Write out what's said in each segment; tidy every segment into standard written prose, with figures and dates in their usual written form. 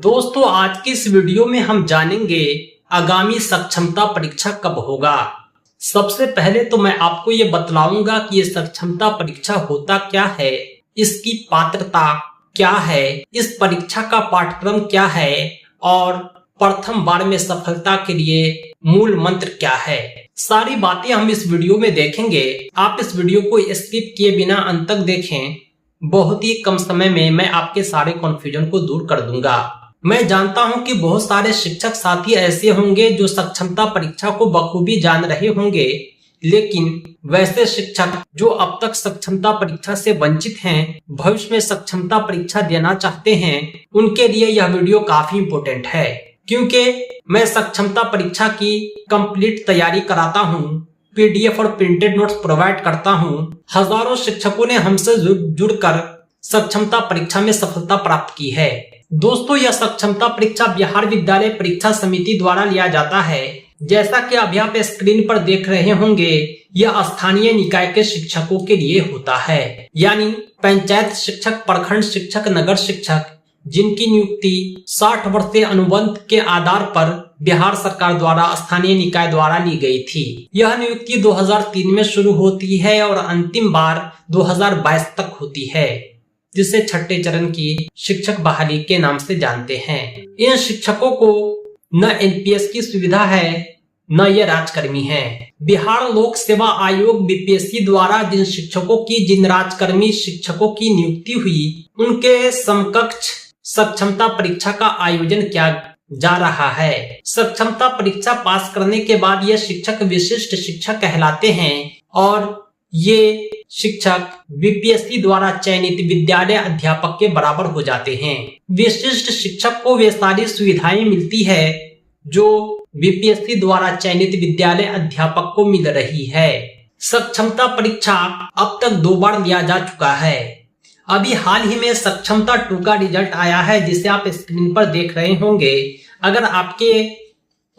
दोस्तों आज की इस वीडियो में हम जानेंगे आगामी सक्षमता परीक्षा कब होगा। सबसे पहले तो मैं आपको ये बतलाऊंगा कि ये सक्षमता परीक्षा होता क्या है, इसकी पात्रता क्या है, इस परीक्षा का पाठ्यक्रम क्या है और प्रथम बार में सफलता के लिए मूल मंत्र क्या है। सारी बातें हम इस वीडियो में देखेंगे। आप इस वीडियो को स्किप किए बिना अंत तक देखें। बहुत ही कम समय में मैं आपके सारे कंफ्यूजन को दूर कर दूंगा। मैं जानता हूं कि बहुत सारे शिक्षक साथी ऐसे होंगे जो सक्षमता परीक्षा को बखूबी जान रहे होंगे, लेकिन वैसे शिक्षक जो अब तक सक्षमता परीक्षा से वंचित हैं, भविष्य में सक्षमता परीक्षा देना चाहते हैं, उनके लिए यह वीडियो काफी इम्पोर्टेंट है, क्योंकि मैं सक्षमता परीक्षा की कंप्लीट तैयारी कराता हूं, पीडीएफ और प्रिंटेड नोट्स प्रोवाइड करता हूं। हजारों शिक्षकों ने हमसे जुड़कर सक्षमता परीक्षा में सफलता प्राप्त की है। दोस्तों यह सक्षमता परीक्षा बिहार विद्यालय परीक्षा समिति द्वारा लिया जाता है। जैसा कि अभी आप स्क्रीन पर देख रहे होंगे, यह स्थानीय निकाय के शिक्षकों के लिए होता है, यानी पंचायत शिक्षक, प्रखंड शिक्षक, नगर शिक्षक, जिनकी नियुक्ति 60 वर्षीय अनुबंध के आधार पर बिहार सरकार द्वारा स्थानीय निकाय द्वारा ली गई थी। यह नियुक्ति 2003 में शुरू होती है और अंतिम बार 2022 तक होती है, जिसे छठे चरण की शिक्षक बहाली के नाम से जानते हैं। इन शिक्षकों को न एनपीएस की सुविधा है, न ये राजकर्मी हैं। बिहार लोक सेवा आयोग बीपीएससी द्वारा जिन राजकर्मी शिक्षकों की नियुक्ति हुई, उनके समकक्ष सक्षमता परीक्षा का आयोजन किया जा रहा है। सक्षमता परीक्षा पास करने के बाद ये शिक्षक विशिष्ट शिक्षक कहलाते हैं और ये शिक्षक बीपीएससी द्वारा चयनित विद्यालय अध्यापक के बराबर हो जाते हैं। विशिष्ट शिक्षक को वे सारी सुविधाएं मिलती है जो बीपीएससी द्वारा चयनित विद्यालय अध्यापक को मिल रही है। सक्षमता परीक्षा अब तक 2 बार लिया जा चुका है। अभी हाल ही में सक्षमता 2 का रिजल्ट आया है, जिसे आप स्क्रीन पर देख रहे होंगे। अगर आपके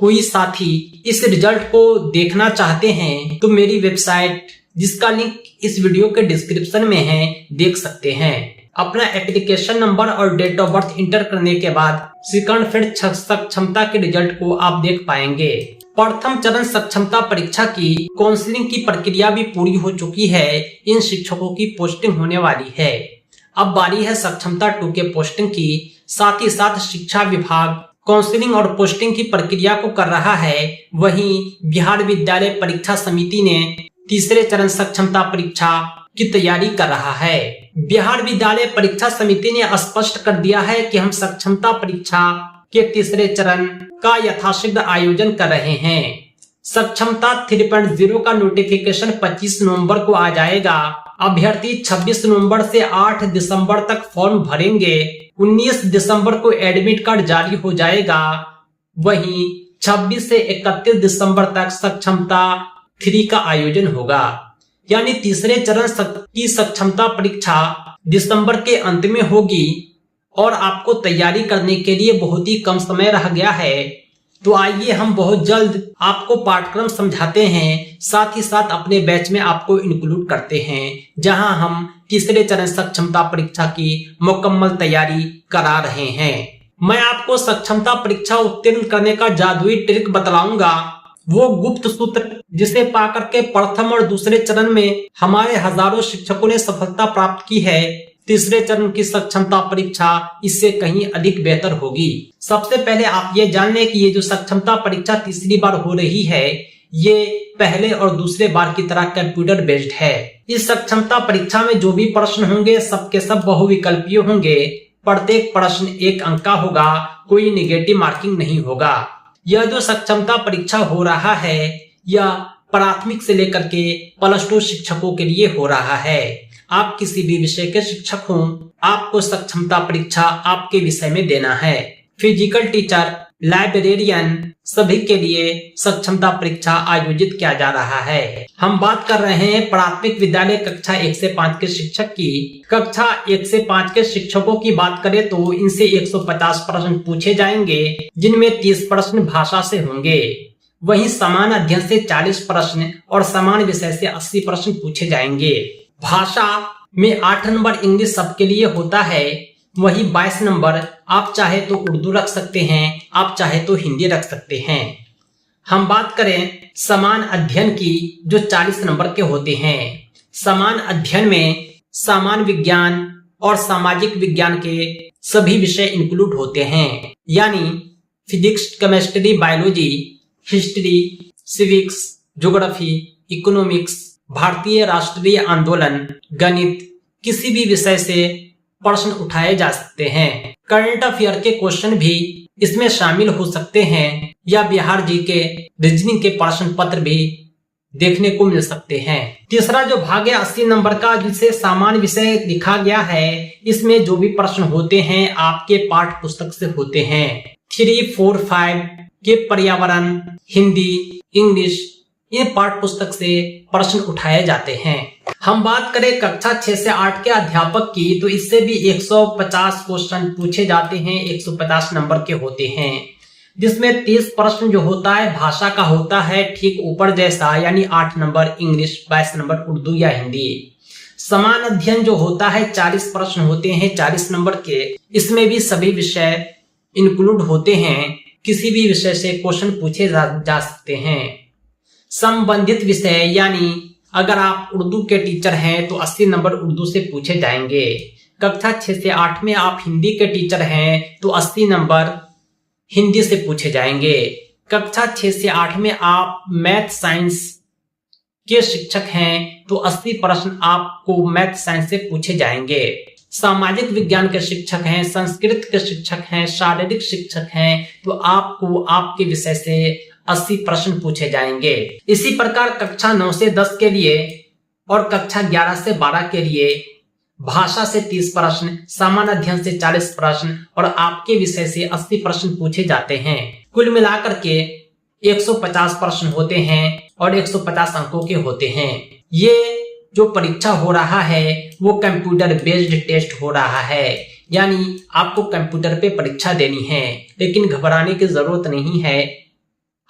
कोई साथी इस रिजल्ट को देखना चाहते हैं तो मेरी वेबसाइट, जिसका लिंक इस वीडियो के डिस्क्रिप्शन में है, देख सकते हैं। अपना एप्लीकेशन नंबर और डेट ऑफ बर्थ इंटर करने के बाद सेकंड फेज सक्षमता के रिजल्ट को आप देख पाएंगे। प्रथम चरण सक्षमता परीक्षा की काउंसलिंग की प्रक्रिया भी पूरी हो चुकी है। इन शिक्षकों की पोस्टिंग होने वाली है। अब बारी है सक्षमता 2 के पोस्टिंग की। साथ ही साथ शिक्षा विभाग काउंसलिंग और पोस्टिंग की प्रक्रिया को कर रहा है। वहीं बिहार विद्यालय परीक्षा समिति ने तीसरे चरण सक्षमता परीक्षा की तैयारी कर रहा है। बिहार विद्यालय परीक्षा समिति ने स्पष्ट कर दिया है कि हम सक्षमता परीक्षा के तीसरे चरण का यथाशीघ्र आयोजन कर रहे हैं। सक्षमता 3.0 का नोटिफिकेशन 25 नवंबर को आ जाएगा। अभ्यर्थी 26 नवंबर से 8 दिसंबर तक फॉर्म भरेंगे। 19 दिसंबर को एडमिट कार्ड जारी हो जाएगा। वहीं 26 से 31 दिसंबर तक सक्षमता 3 का आयोजन होगा, यानी तीसरे चरण की सक्षमता परीक्षा दिसंबर के अंत में होगी और आपको तैयारी करने के लिए बहुत ही कम समय रह गया है। तो आइए हम बहुत जल्द आपको पाठ्यक्रम समझाते हैं, साथ ही साथ अपने बैच में आपको इंक्लूड करते हैं, जहां हम तीसरे चरण सक्षमता परीक्षा की मुकम्मल तैयारी करा रहे हैं। मैं आपको सक्षमता परीक्षा उत्तीर्ण करने का जादुई ट्रिक बतलाऊंगा, वो गुप्त सूत्र जिसे पाकर के प्रथम और दूसरे चरण में हमारे हजारों शिक्षकों ने सफलता प्राप्त की है। तीसरे चरण की सक्षमता परीक्षा इससे कहीं अधिक बेहतर होगी। सबसे पहले आप ये जान लें कि ये जो सक्षमता परीक्षा तीसरी बार हो रही है, ये पहले और दूसरे बार की तरह कंप्यूटर बेस्ड है। इस सक्षमता परीक्षा में जो भी प्रश्न होंगे सबके सब बहुविकल्पीय होंगे। प्रत्येक प्रश्न 1 अंक का होगा, कोई निगेटिव मार्किंग नहीं होगा। यह जो सक्षमता परीक्षा हो रहा है, यह प्राथमिक से लेकर के +2 शिक्षकों के लिए हो रहा है। आप किसी भी विषय के शिक्षक हों, आपको सक्षमता परीक्षा आपके विषय में देना है। फिजिकल टीचर, लाइब्रेरियन, सभी के लिए सक्षमता परीक्षा आयोजित किया जा रहा है। हम बात कर रहे हैं प्राथमिक विद्यालय कक्षा 1 से 5 के शिक्षक की। कक्षा 1 से 5 के शिक्षकों की बात करें तो इनसे 150 प्रश्न पूछे जाएंगे, जिनमें 30 प्रश्न भाषा से होंगे। वहीं समान अध्ययन से 40 प्रश्न और समान विषय से 80 प्रश्न पूछे जाएंगे। भाषा में 8 नंबर इंग्लिश सबके लिए होता है, वही 22 नंबर आप चाहे तो उर्दू रख सकते हैं, आप चाहे तो हिंदी रख सकते हैं। हम बात करें समान अध्ययन की, जो 40 नंबर के होते हैं। समान अध्ययन में सामान्य विज्ञान और सामाजिक विज्ञान के सभी विषय इंक्लूड होते हैं, यानी physics, chemistry, biology, history, civics, geography, economics, भारतीय राष्ट्रीय आंदोलन, गणित, किसी भी विषय से प्रश्न उठाए जा सकते हैं। करंट अफेयर के क्वेश्चन भी इसमें शामिल हो सकते हैं या बिहार जी के रीजनिंग के प्रश्न पत्र भी देखने को मिल सकते हैं। तीसरा जो भाग है 80 नंबर का, जिसे सामान्य विषय लिखा गया है, इसमें जो भी प्रश्न होते हैं आपके पाठ्य पुस्तक से होते हैं। 3, 4, 5 के पर्यावरण, हिंदी, इंग्लिश, ये पाठ्य पुस्तक से प्रश्न उठाए जाते हैं। हम बात करें कक्षा 6 से 8 के अध्यापक की, तो इससे भी 150 क्वेश्चन पूछे जाते हैं, 150 नंबर के होते हैं, जिसमें 30 प्रश्न जो होता है भाषा का होता है, ठीक ऊपर जैसा, यानी 8 नंबर इंग्लिश, 22 नंबर उर्दू या हिंदी। समान अध्ययन जो होता है 40 प्रश्न होते हैं 40 नंबर के, इसमें भी सभी विषय इंक्लूड होते हैं, किसी भी विषय से क्वेश्चन पूछे जा सकते हैं। संबंधित विषय, यानी अगर आप उर्दू के टीचर हैं तो 80 नंबर उर्दू से पूछे जाएंगे। कक्षा 6 से 8 में आप हिंदी के टीचर हैं तो 80 नंबर हिंदी से पूछे जाएंगे। कक्षा 6 से 8 में आप मैथ साइंस के शिक्षक हैं तो 80 प्रश्न आपको मैथ साइंस से पूछे जाएंगे। सामाजिक विज्ञान के शिक्षक हैं, संस्कृत के शिक्षक हैं, शारीरिक शिक्षक हैं, तो आपको आपके विषय से 80 प्रश्न पूछे जाएंगे। इसी प्रकार कक्षा 9 से 10 के लिए और कक्षा 11 से 12 के लिए भाषा से 30 प्रश्न, सामान्य अध्ययन से 40 प्रश्न और आपके विषय से 80 प्रश्न पूछे जाते हैं। कुल मिलाकर के 150 प्रश्न होते हैं और 150 अंकों के होते हैं। ये जो परीक्षा हो रहा है वो कंप्यूटर बेस्ड टेस्ट हो रहा है, यानी आपको कंप्यूटर पे परीक्षा देनी है, लेकिन घबराने की जरूरत नहीं है।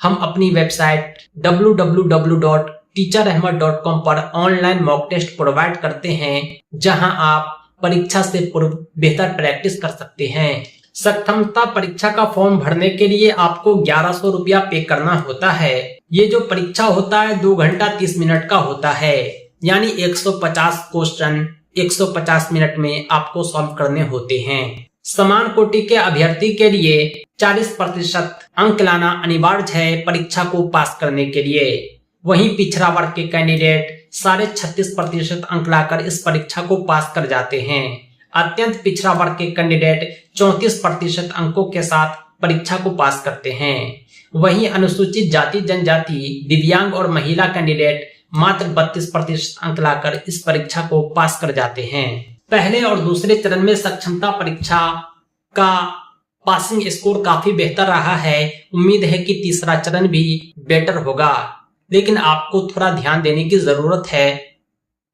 हम अपनी वेबसाइट www.teacherahmed.com पर ऑनलाइन मॉक टेस्ट प्रोवाइड करते हैं, जहां आप परीक्षा से पूर्व बेहतर प्रैक्टिस कर सकते हैं। सक्षमता परीक्षा का फॉर्म भरने के लिए आपको 1100 रुपया पे करना होता है। ये जो परीक्षा होता है 2 घंटा 30 मिनट का होता है, यानी 150 क्वेश्चन 150 मिनट में आपको सॉल्व करने होते हैं। समान कोटि के अभ्यर्थी के लिए 40% अंक लाना अनिवार्य है परीक्षा को पास करने के लिए। वहीं पिछड़ा वर्ग के कैंडिडेट 36.5% अंक लाकर इस परीक्षा को पास कर जाते हैं। अत्यंत पिछड़ा वर्ग के कैंडिडेट 34% अंकों के साथ परीक्षा को पास करते हैं। वहीं अनुसूचित जाति, जनजाति, दिव्यांग और महिला कैंडिडेट मात्र 32% अंक लाकर इस परीक्षा को पास कर जाते हैं। पहले और दूसरे चरण में सक्षमता परीक्षा का पासिंग स्कोर काफी बेहतर रहा है। उम्मीद है कि तीसरा चरण भी बेटर होगा, लेकिन आपको थोड़ा ध्यान देने की जरूरत है,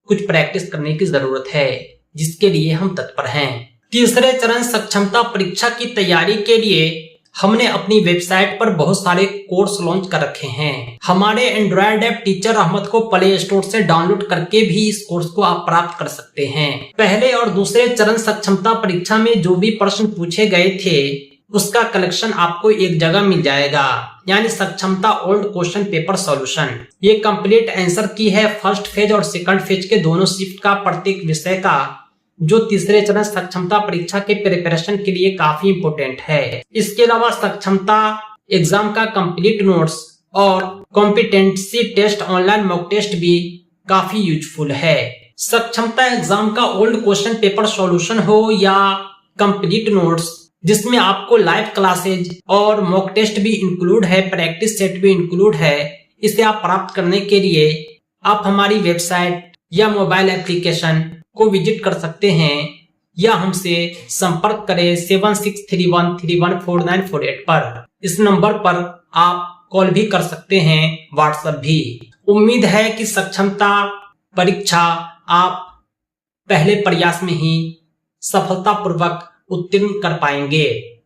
कुछ प्रैक्टिस करने की जरूरत है, जिसके लिए हम तत्पर हैं। तीसरे चरण सक्षमता परीक्षा की तैयारी के लिए हमने अपनी वेबसाइट पर बहुत सारे कोर्स लॉन्च कर रखे हैं। हमारे एंड्रॉयड ऐप टीचर अहमद को प्ले स्टोर से डाउनलोड करके भी इस कोर्स को आप प्राप्त कर सकते हैं। पहले और दूसरे चरण सक्षमता परीक्षा में जो भी प्रश्न पूछे गए थे उसका कलेक्शन आपको एक जगह मिल जाएगा, यानी सक्षमता ओल्ड क्वेश्चन पेपर सॉल्यूशन। ये कंप्लीट आंसर की है फर्स्ट फेज और सेकंड फेज के दोनों शिफ्ट का प्रत्येक विषय का, जो तीसरे चरण सक्षमता परीक्षा के प्रिपरेशन के लिए काफी इंपोर्टेंट है। इसके अलावा सक्षमता एग्जाम का कंप्लीट नोट्स और competency test online mock test भी काफी यूजफुल है। सक्षमता एग्जाम का ओल्ड क्वेश्चन पेपर सॉल्यूशन हो या कंप्लीट नोट्स, जिसमें आपको लाइव क्लासेज और मॉक टेस्ट भी इंक्लूड है, प्रैक्टिस सेट भी इंक्लूड है, इसे आप प्राप्त करने के लिए आप हमारी वेबसाइट या मोबाइल एप्लीकेशन को विजिट कर सकते हैं या हमसे संपर्क करें 7631314948 पर। इस नंबर पर आप कॉल भी कर सकते हैं, व्हाट्सएप भी। उम्मीद है कि सक्षमता परीक्षा आप पहले प्रयास में ही सफलतापूर्वक उत्तीर्ण कर पाएंगे।